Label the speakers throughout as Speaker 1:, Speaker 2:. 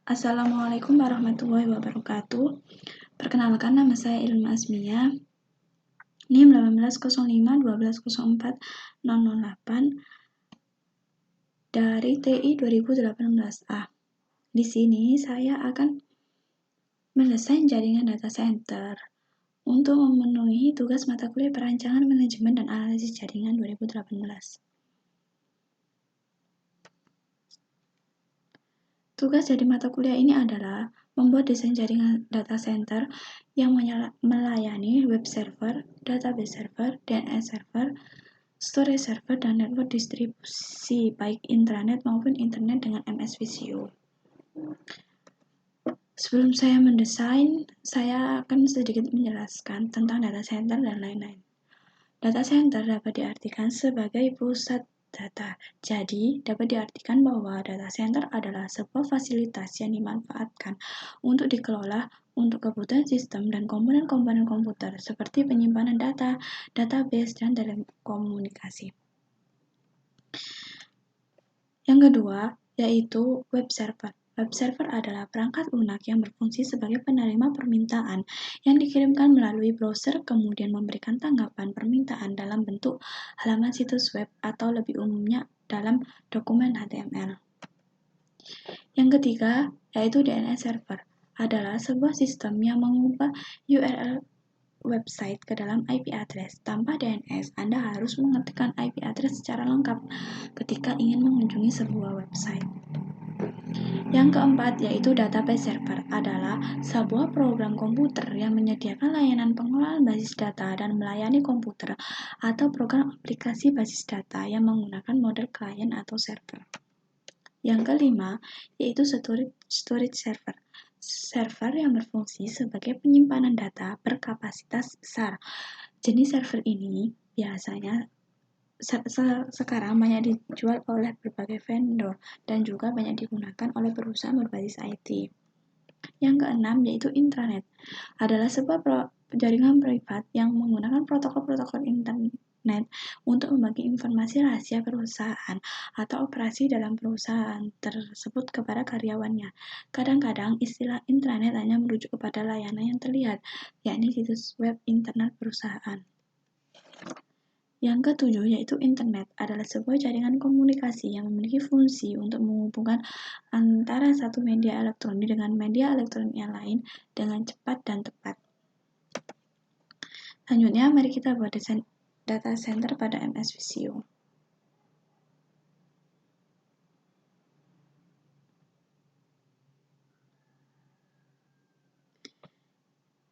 Speaker 1: Assalamualaikum warahmatullahi wabarakatuh. Perkenalkan, nama saya Ilma Asmia. NIM 1805-1204-008 dari TI 2018A. Di sini saya akan mendesain jaringan data center untuk memenuhi tugas mata kuliah perancangan manajemen dan analisis jaringan 2018. Tugas dari mata kuliah ini adalah membuat desain jaringan data center yang melayani web server, database server, DNS server, storage server, dan network distribusi baik intranet maupun internet dengan MS Visio. Sebelum saya mendesain, saya akan sedikit menjelaskan tentang data center dan lain-lain. Data center dapat diartikan sebagai pusat data. Jadi, dapat diartikan bahwa data center adalah sebuah fasilitas yang dimanfaatkan untuk dikelola untuk kebutuhan sistem dan komponen-komponen komputer seperti penyimpanan data, database, dan telekomunikasi. Yang kedua, yaitu web server. Web server adalah perangkat lunak yang berfungsi sebagai penerima permintaan yang dikirimkan melalui browser kemudian memberikan tanggapan permintaan dalam bentuk halaman situs web atau lebih umumnya dalam dokumen HTML. Yang ketiga, yaitu DNS server, adalah sebuah sistem yang mengubah URL website ke dalam IP address. Tanpa DNS, Anda harus mengetikkan IP address secara lengkap ketika ingin mengunjungi sebuah website. Yang keempat, yaitu database server, adalah sebuah program komputer yang menyediakan layanan pengelolaan basis data dan melayani komputer atau program aplikasi basis data yang menggunakan model klien atau server. Yang kelima, yaitu storage server. Server yang berfungsi sebagai penyimpanan data berkapasitas besar. Jenis server ini biasanya sekarang banyak dijual oleh berbagai vendor dan juga banyak digunakan oleh perusahaan berbasis IT. Yang keenam, yaitu intranet, adalah sebuah jaringan privat yang menggunakan protokol-protokol internet untuk membagi informasi rahasia perusahaan atau operasi dalam perusahaan tersebut kepada karyawannya. Kadang-kadang istilah intranet hanya merujuk kepada layanan yang terlihat, yakni situs web internet perusahaan. Yang ketujuh, yaitu internet, adalah sebuah jaringan komunikasi yang memiliki fungsi untuk menghubungkan antara satu media elektronik dengan media elektronik yang lain dengan cepat dan tepat. Selanjutnya, mari kita buat desain data center pada MS Visio.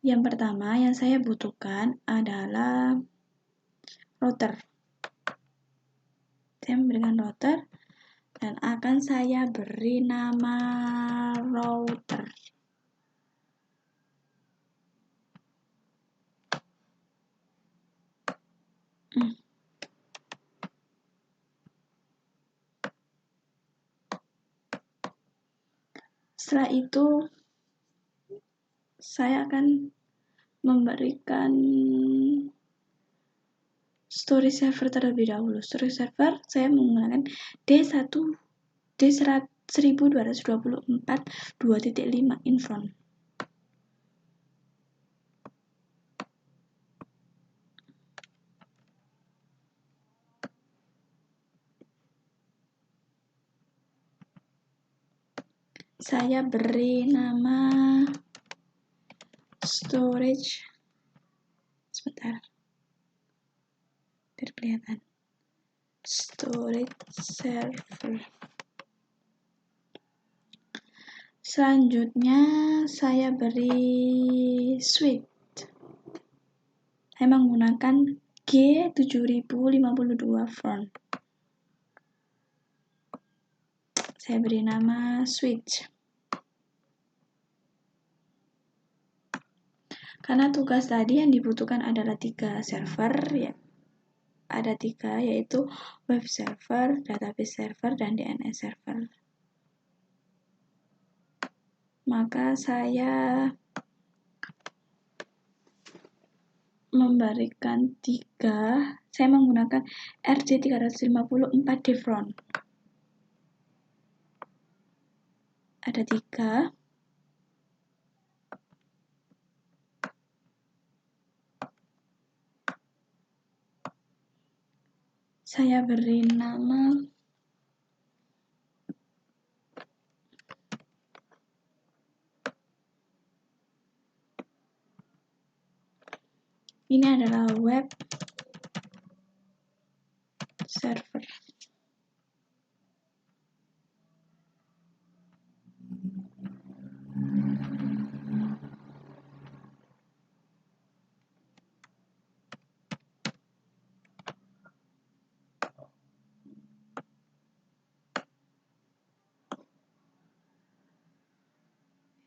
Speaker 1: Yang pertama yang saya butuhkan adalah router. Saya memberikan router dan akan saya beri nama router. Setelah itu saya akan memberikan storage server terlebih dahulu. Storage server saya menggunakan D1224 2.5 Infront. Saya beri nama storage, sebentar, biar kelihatan, storage server. Selanjutnya saya beri switch. Saya menggunakan G7052 front. Saya beri nama switch. Karena tugas tadi yang dibutuhkan adalah 3 server, ya. Ada 3, yaitu web server, database server, dan DNS server. Maka saya memberikan 3, saya menggunakan RJ354 Defront. ada 3. Saya beri nama ini adalah web server.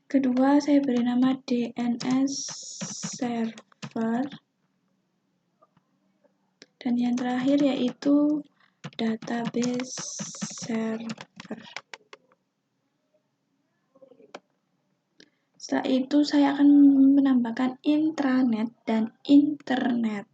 Speaker 1: Kedua, saya beri nama DNS server. Dan yang terakhir yaitu database server. Setelah itu saya akan menambahkan intranet dan internet.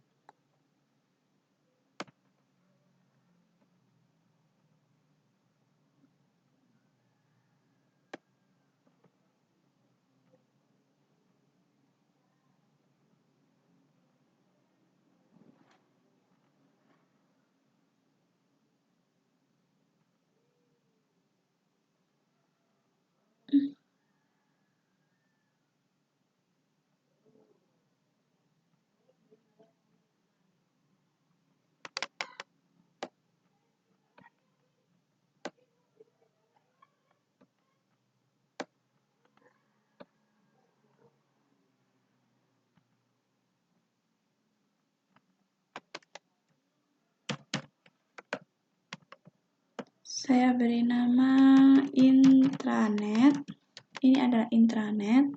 Speaker 1: Saya beri nama intranet. Ini adalah intranet.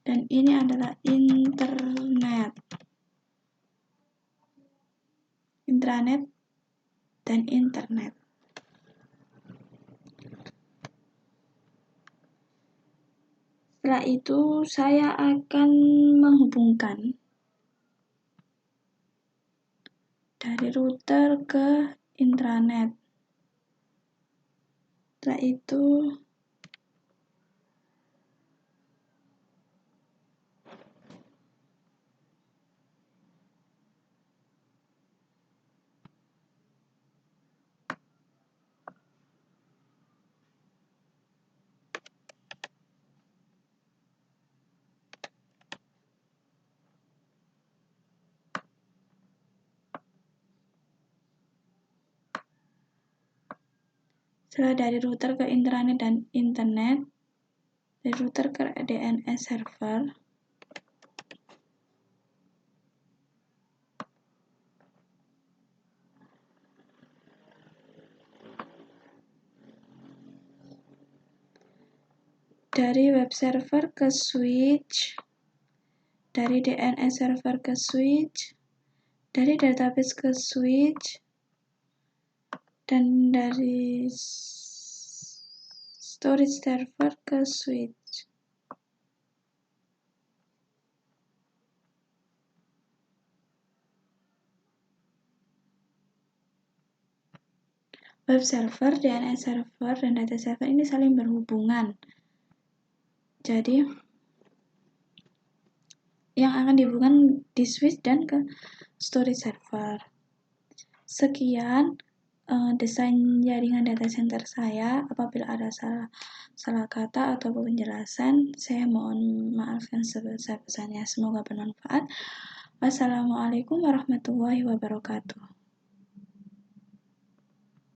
Speaker 1: Dan ini adalah internet. Intranet dan internet. Setelah itu saya akan menghubungkan dari router ke intranet. Setelah itu setelah dari router ke intranet dan internet, dari router ke DNS server, dari web server ke switch, dari DNS server ke switch, dari database ke switch, dan dari storage server ke switch. Web server, DNS server, dan data server ini saling berhubungan. Jadi, yang akan dihubungkan di switch dan ke storage server. Sekian desain jaringan data center saya. Apabila ada salah kata atau penjelasan, saya mohon maafkan sebesar-besarnya. Semoga bermanfaat. Wassalamualaikum warahmatullahi wabarakatuh.